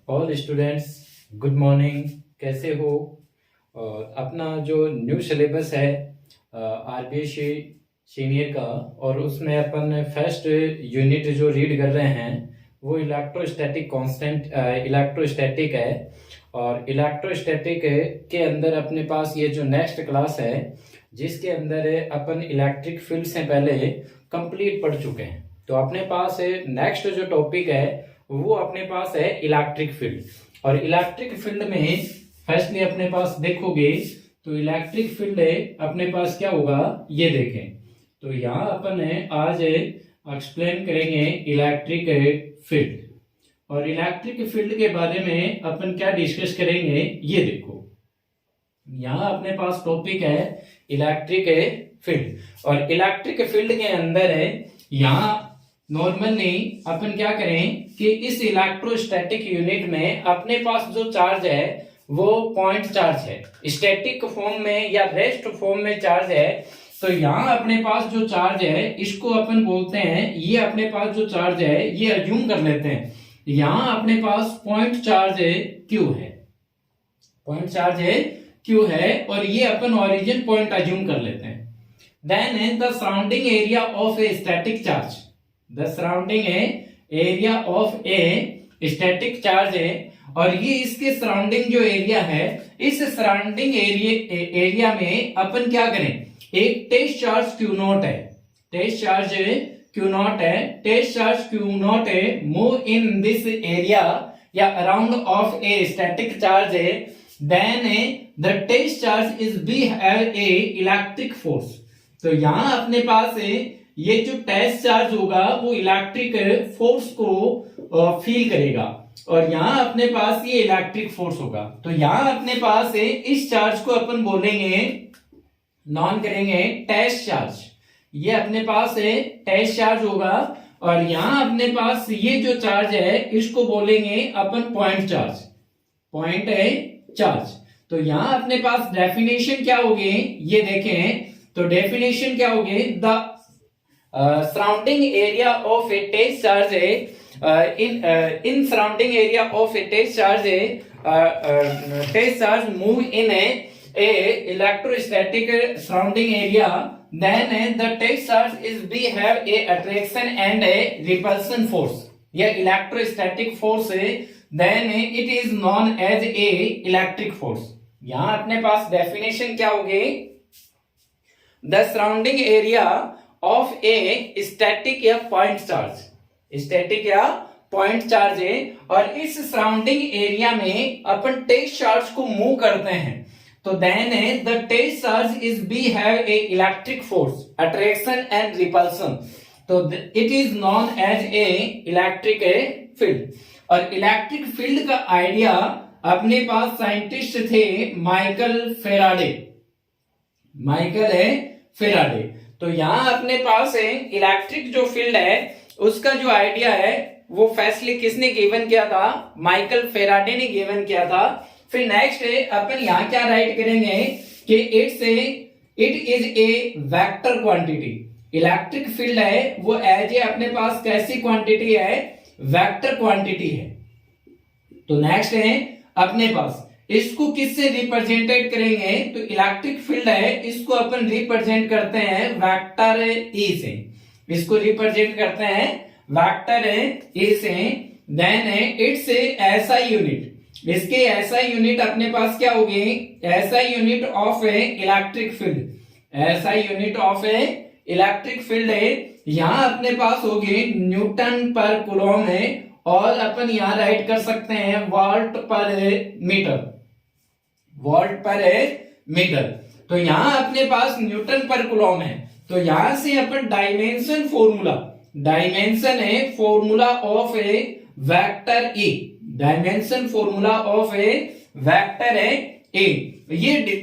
All students, good morning. कैसे हो? और अपना जो न्यू सिलेबस है आरबीएससी सीनियर का, और उसमें अपन फर्स्ट यूनिट जो रीड कर रहे हैं वो इलेक्ट्रोस्टैटिक कांस्टेंट इलेक्ट्रोस्टैटिक है। और इलेक्ट्रोस्टैटिक के अंदर अपने पास ये जो नेक्स्ट क्लास है जिसके अंदर अपन इलेक्ट्रिक फील्ड से पहले कंप्लीट पढ़ चुके हैं। तो अपने पास नेक्स्ट जो टॉपिक है वो अपने पास है इलेक्ट्रिक फील्ड। और इलेक्ट्रिक फील्ड में फर्स्टली अपने पास देखोगे तो इलेक्ट्रिक फील्ड अपने पास क्या होगा ये देखें। तो यहाँ अपन आज एक्सप्लेन करेंगे इलेक्ट्रिक फील्ड। और इलेक्ट्रिक फील्ड के बारे में अपन क्या डिस्कस करेंगे ये देखो। यहाँ अपने पास टॉपिक है इलेक्ट्रिक फील्ड। और इलेक्ट्रिक फील्ड के अंदर है यहाँ नॉर्मली अपन क्या करें कि इस इलेक्ट्रोस्टैटिक यूनिट में अपने पास जो चार्ज है वो पॉइंट चार्ज है, स्टैटिक फॉर्म में या रेस्ट फॉर्म में चार्ज है। तो यहाँ अपने पास जो चार्ज है इसको अपन बोलते हैं, ये अपने पास जो चार्ज है ये अज्यूम कर लेते हैं यहाँ अपने पास पॉइंट चार्ज है क्यू है, पॉइंट चार्ज है क्यू है। और ये अपन ओरिजिन पॉइंट अज्यूम कर लेते हैं। Then the surrounding area of a static charge, the surrounding area of a static charge है। और ये इसके सराउंडिंग जो एरिया है, इस सराउंडिंग एरिया में अपन क्या करें, एक टेस्ट चार्ज क्यू नॉट है, टेस्ट चार्ज क्यू नॉट है, टेस्ट चार्ज क्यू नॉट है मूव इन दिस एरिया या around of a static charge है। Then the test charge is be have a electric force. तो यहां अपने पास ये जो टेस्ट चार्ज होगा वो इलेक्ट्रिक फोर्स को फील करेगा, और यहाँ अपने पास ये इलेक्ट्रिक फोर्स होगा। तो यहाँ अपने पास इस चार्ज को अपन बोलेंगे, नॉन करेंगे टेस्ट चार्ज। ये अपने पास टेस्ट चार्ज होगा। और यहाँ अपने पास ये जो चार्ज है इसको बोलेंगे अपन पॉइंट चार्ज, पॉइंट चार्ज। तो यहाँ अपने पास डेफिनेशन क्या होगी ये देखें। तो डेफिनेशन क्या होगी, the surrounding area of a test charge in surrounding area of a test charge move in a electrostatic surrounding area. Then the test charge is be have a attraction and a repulsion force, या electrostatic force है। then it is known as a electric force। यहाँ अपने पास definition क्या होगी, the surrounding area of a static या point charge, static या point charge है। और इस सराउंडिंग एरिया में अपन टेस्ट चार्ज को मूव करते हैं। तो then the test charge is be have a electric force, attraction and repulsion. तो it is known as a electric field. और इलेक्ट्रिक फील्ड का आइडिया अपने पास साइंटिस्ट थे माइकल फेराडे, माइकल फेराडे। तो यहाँ अपने पास इलेक्ट्रिक जो फील्ड है उसका जो आइडिया है वो फैसले किसने गिवन किया था, माइकल फेराडे ने गिवन किया था। फिर नेक्स्ट अपन यहाँ क्या राइट करेंगे कि it is a vector quantity. Electric field है वो एज ए अपने पास कैसी क्वांटिटी है, वेक्टर क्वांटिटी है। तो नेक्स्ट है अपने पास इसको किससे रिप्रेजेंटेड करेंगे, तो इलेक्ट्रिक फील्ड है इसको अपन रिप्रेजेंट करते हैं वेक्टर ई से, इसको रिप्रेजेंट करते हैं वेक्टर ई से। देन इट्स ऐसा यूनिट, इसके ऐसा यूनिट अपने पास क्या होगी, ऐसा यूनिट ऑफ इलेक्ट्रिक फील्ड, ऐसा यूनिट ऑफ इलेक्ट्रिक फील्ड है। यहाँ अपने पास होगी न्यूटन पर कूलॉम है, और अपन यहाँ राइट कर सकते हैं वोल्ट पर मीटर, वोल्ट पर मीटर। तो यहाँ अपने पास न्यूटन पर कूलॉम है। तो यहां से अपन डायमेंशन फॉर्मूला, डायमेंशन है formula of A vector A, dimension formula of A vector है ए, ये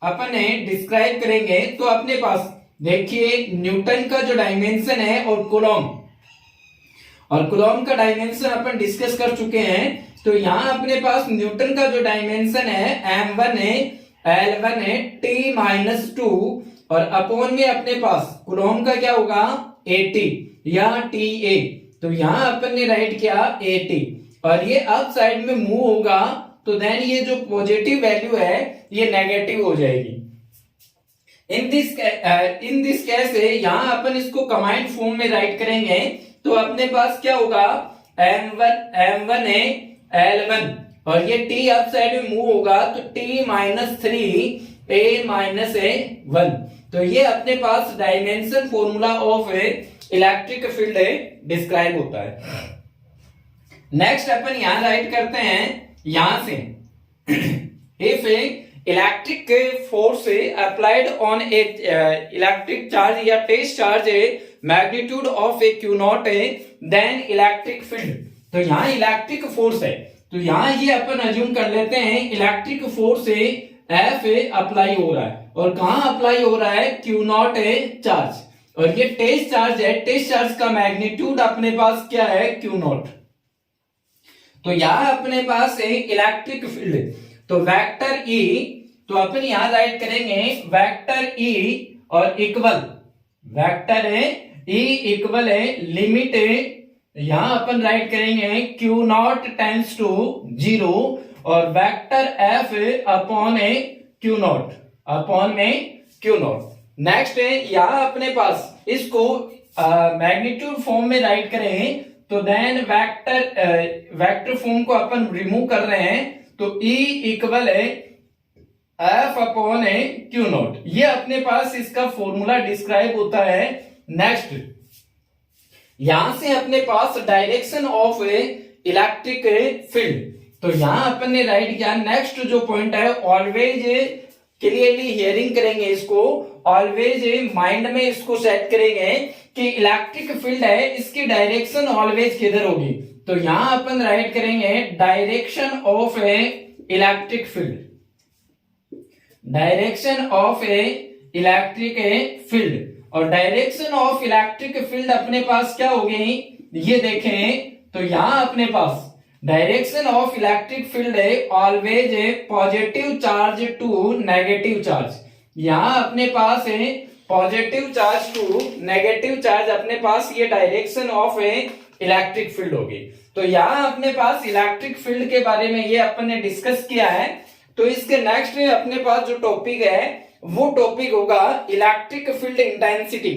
अपन डिस्क्राइब करेंगे। तो अपने पास देखिए न्यूटन का जो डायमेंशन है और कूलॉम का डायमेंशन अपन डिस्कस कर चुके हैं। तो यहाँ अपने पास न्यूटन का जो डायमेंशन है m1 है, L1 है T-2, और अपॉन में अपने पास कूलॉम का क्या होगा 80 या TA। तो यहां अपन ने राइट किया 80। और ये अप साइड में मूव होगा तो देन ये जो पॉजिटिव वैल्यू है ये नेगेटिव हो जाएगी। इन दिस केस यहां अपन इसको कमांड फॉर्म में राइट करेंगे तो अपने पास क्या होगा, m1 है l1 और ये t अप साइड में मूव होगा तो t minus 3 a minus A 1। तो ये अपने पास dimension formula of electric field describe होता है। नेक्स्ट अपन यहां राइट करते हैं, यहां से if electric force applied on a electric charge या test charge magnitude of a Q not then electric field. तो यहाँ इलेक्ट्रिक फोर्स है तो यहाँ ये अपन अज्यूम कर लेते हैं इलेक्ट्रिक फोर्स एफ अप्लाई हो रहा है और कहाँ अप्लाई हो रहा है, क्यू नॉट चार्ज, और ये टेस्ट चार्ज है, टेस्ट चार्ज का मैग्नीट्यूड अपने पास क्या है, क्यू नॉट। तो यहाँ अपने पास है इलेक्ट्रिक फील्ड, तो वेक्टर ई, तो अपन यहां राइट करेंगे वेक्टर ई और इक्वल, वेक्टर है ई इक्वल है लिमिट यहां अपन राइट करेंगे क्यू नॉट टेंस टू 0 और vector F upon A Q not, upon में क्यू नॉट। नेक्स्ट है यहां अपने पास इसको मैग्नीट्यूड फॉर्म में राइट करें तो देन वेक्टर फॉर्म को अपन रिमूव कर रहे हैं तो E इक्वल है F upon A Q not. ये अपने पास इसका फॉर्मूला डिस्क्राइब होता है। नेक्स्ट यहां से अपने पास डायरेक्शन ऑफ इलेक्ट्रिक फील्ड, तो यहां अपन ने राइट किया। नेक्स्ट जो पॉइंट है ऑलवेज क्लियरली हियरिंग करेंगे इसको, ऑलवेज माइंड में इसको सेट करेंगे कि इलेक्ट्रिक फील्ड है इसकी डायरेक्शन ऑलवेज किधर होगी। तो यहां अपन राइट करेंगे direction of a electric field, direction of a electric field, और डायरेक्शन ऑफ इलेक्ट्रिक फील्ड अपने पास क्या होगी, ये देखें तो यहां अपने पास डायरेक्शन ऑफ इलेक्ट्रिक फील्ड है always positive charge to negative charge. यहां अपने पास है positive charge to negative charge, अपने पास ये direction of a electric field होगी। तो यहां अपने पास इलेक्ट्रिक फील्ड के बारे में ये अपन ने डिस्कस किया है। तो इसके नेक्स्ट अपने पास जो टॉपिक है वो टॉपिक होगा इलेक्ट्रिक फील्ड इंटेंसिटी।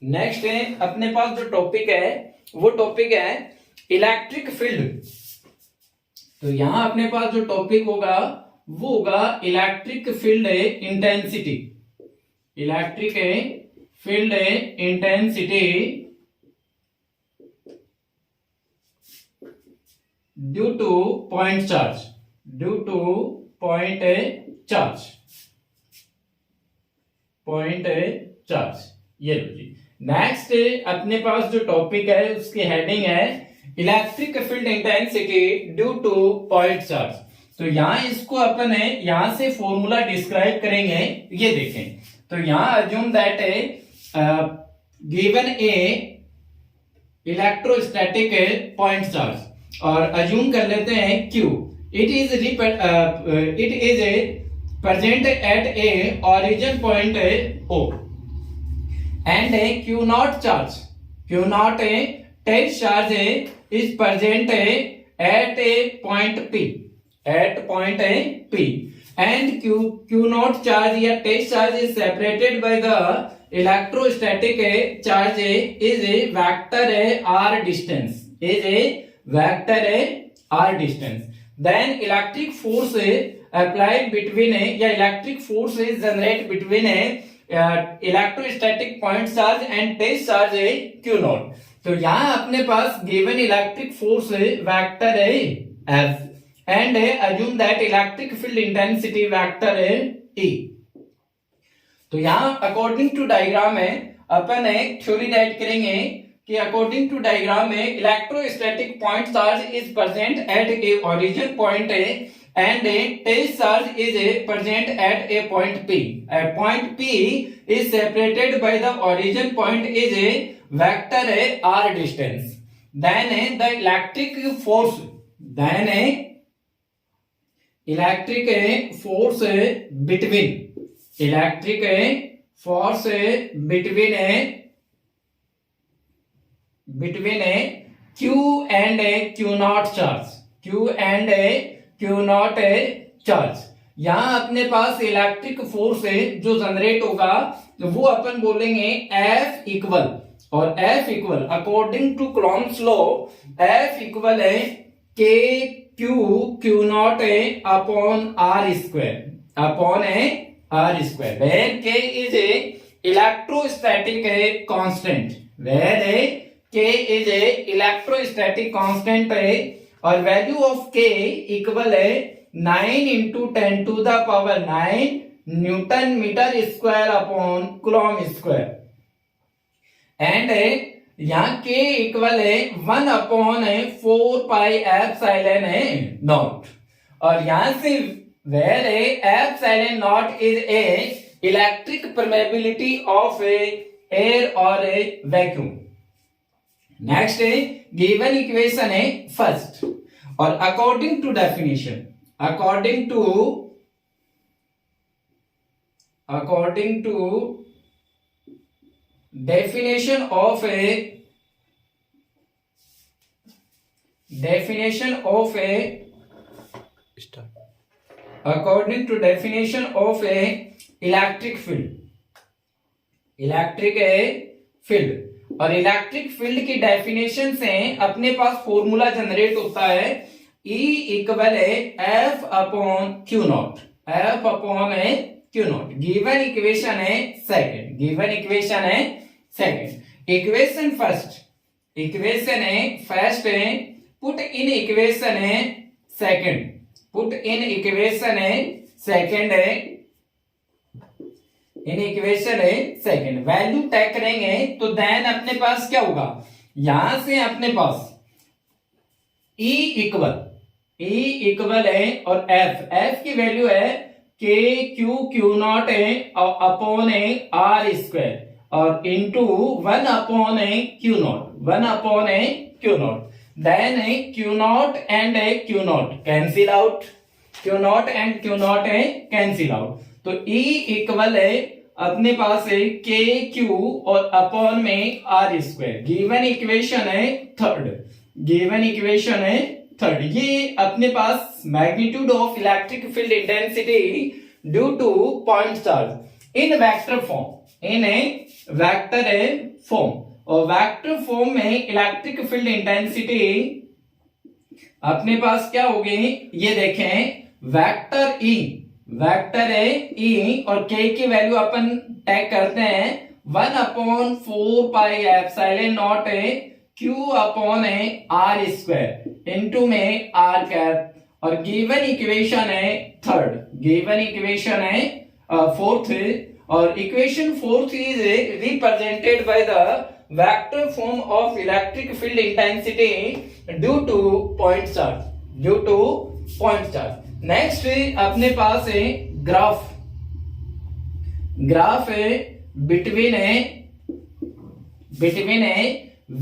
नेक्स्ट है अपने पास जो टॉपिक है वो टॉपिक है इलेक्ट्रिक फील्ड। तो यहां अपने पास जो टॉपिक होगा वो होगा electric field intensity, electric field intensity due two point charge, due two point charge, point charge. ये लो जी। नेक्स्ट अपने पास जो टॉपिक है उसकी हेडिंग है electric field intensity due two point charge. तो यहां इसको अपन है यहां से फॉर्मूला डिस्क्राइब करेंगे, ये देखें। तो यहां assume that given A electrostatic point charge और अज्यूम कर लेते हैं Q, it is a present at A origin point O and a Q naught charge, Q naught a test charge is present at a point P, at point P, and Q naught charge या test charge is separated by the electrostatic charge is a vector r distance, is a vector r distance. Then electric force applied between या electric force is generate between electrostatic point charge and test charge है Q naught. तो यहां अपने पास given electric force vector है F and assume that electric field intensity vector है E। तो यहां अकॉर्डिंग टू डायग्राम है अपन एक थ्योरी राइट करेंगे कि अकॉर्डिंग टू डायग्राम में electrostatic point charge is present at A origin point and a test charge is present at a point P. A point P is separated by the origin point is a vector r distance. Then the electric force, then electric force between, electric force between Q and a Q naught charge, Q and a Q naught charge। यहां अपने पास electric force है जो generate होगा, तो वो अपन बोलेंगे F equal, और F equal according to Coulomb's law F equal है K Q नॉट है अपॉन R स्क्वायर, अपॉन है R square, where K is a electrostatic है कांस्टेंट, वेयर है K is a electrostatic constant है, और value of K equal है 9 into 10 to the power 9 newton metre square upon coulomb square, and यहाँ K equal है 1 upon 4 pi epsilon है naught, और यहां से where epsilon naught is a electric permeability of air और वैक्यूम। नेक्स्ट गिवन इक्वेशन है first, और according to definition, according to definition of a according to definition of a electric field, और electric field की definition से अपने पास formula generate होता है E equal है F upon Q not, F upon है Q नॉट। गिवन इक्वेशन है second, given equation है सेकंड। इक्वेशन फर्स्ट, इक्वेशन है फर्स्ट है पुट इन इक्वेशन है सेकंड, पुट इन इक्वेशन है सेकंड है, इन इक्वेशन है सेकंड, वैल्यू टैक करेंगे तो देन अपने पास क्या होगा, यहां से अपने पास E इक्वल है और F की वैल्यू है K Q नॉट है अपॉन है R स्क्वायर, और इंटू 1 अपॉन है Q नॉट, 1 अपॉन है Q नॉट, देन है Q नॉट एंड है Q not cancel out, Q not and Q not है कैंसिल आउट, तो E इक्वल है अपने पास है K Q और अपॉन में R स्क्वायर। गिवन इक्वेशन है थर्ड, गिवन इक्वेशन है थर्ड। ये अपने पास magnitude of electric field intensity due two point charge in vector form, in vector form, और वेक्टर फॉर्म में इलेक्ट्रिक फील्ड इंटेंसिटी अपने पास क्या होगी, ये देखें वेक्टर E, वेक्टर है E और K की वैल्यू अपन टैग करते हैं 1 अपॉन 4 पाई एप्सिलॉन नॉट है Q अपॉन है R स्क्वायर इंटू में R कैप, और गिवन इक्वेशन है थर्ड, गिवन इक्वेशन है फोर्थ, और equation fourth is represented by the vector form of electric field intensity due two point charge, due two point charge. Next अपने पास है graph, graph है between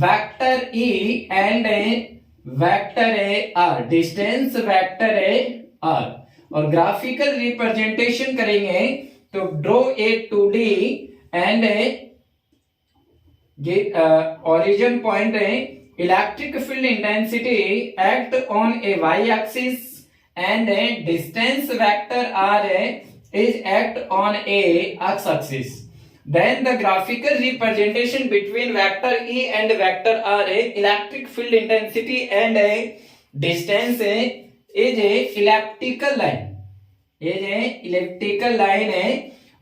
vector E and vector R, distance vector R, और graphical representation करेंगे तो draw a 2D and origin point electric field intensity act on a y-axis and distance vector r is act on a x-axis. Then the graphical representation between vector E and vector r electric field intensity and distance is a elliptical line. is a elliptical line है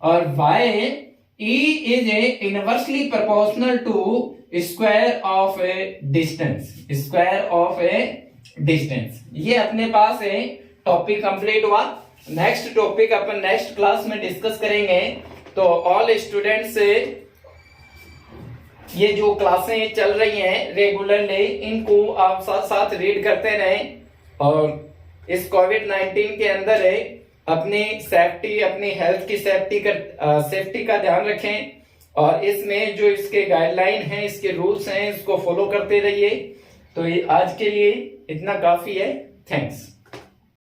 और y E is a inversely proportional to square of a distance, square of a distance. ये अपने पास है topic complete हुआ. Next topic अपन next class में discuss करेंगे. तो ऑल स्टूडेंट्स ये जो क्लासें चल रही हैं रेगुलरली इनको आप साथ साथ रीड करते रहें और इस कोविड-19 के अंदर है अपनी सेफ्टी, अपनी हेल्थ की सेफ्टी का ध्यान रखें और इसमें जो इसके गाइडलाइन हैं, इसके रूल्स हैं, इसको फॉलो करते रहिए. तो ये आज के लिए इतना काफी है. थैंक्स.